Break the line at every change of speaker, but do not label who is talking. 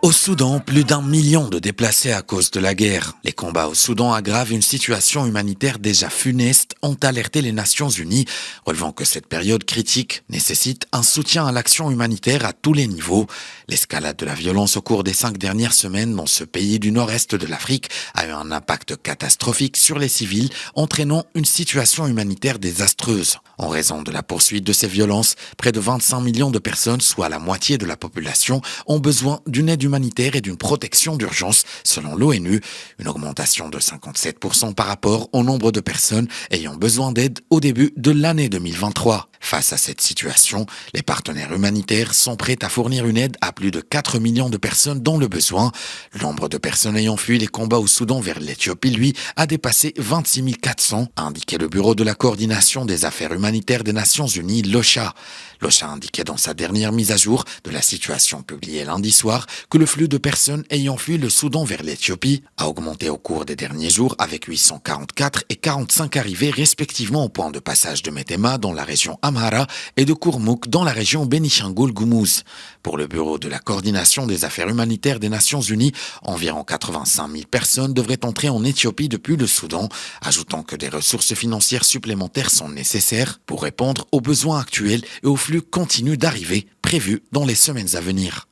Au Soudan, plus d'1 million de déplacés à cause de la guerre. Les combats au Soudan aggravent une situation humanitaire déjà funeste, ont alerté les Nations Unies, relevant que cette période critique nécessite un soutien à l'action humanitaire à tous les niveaux. L'escalade de la violence au cours des 5 dernières semaines dans ce pays du nord-est de l'Afrique a eu un impact catastrophique sur les civils, entraînant une situation humanitaire désastreuse. En raison de la poursuite de ces violences, près de 25 millions de personnes, soit la moitié de la population, ont besoin d'une aide humanitaire et d'une protection d'urgence, selon l'ONU, une augmentation de 57% par rapport au nombre de personnes ayant besoin d'aide au début de l'année 2023. Face à cette situation, les partenaires humanitaires sont prêts à fournir une aide à plus de 4 millions de personnes dans le besoin. Le nombre de personnes ayant fui les combats au Soudan vers l'Éthiopie, lui, a dépassé 26 400, a indiqué le Bureau de la coordination des affaires humanitaires des Nations Unies, l'OCHA. L'OCHA indiquait dans sa dernière mise à jour de la situation publiée lundi soir que le flux de personnes ayant fui le Soudan vers l'Éthiopie a augmenté au cours des derniers jours avec 844 et 45 arrivées respectivement au point de passage de Metema dans la région Amhara et de Kurmuk dans la région Bénichangul-Goumouz. Pour le Bureau de la coordination des affaires humanitaires des Nations Unies, environ 85 000 personnes devraient entrer en Éthiopie depuis le Soudan, ajoutant que des ressources financières supplémentaires sont nécessaires pour répondre aux besoins actuels et aux flux continus d'arrivées prévus dans les semaines à venir.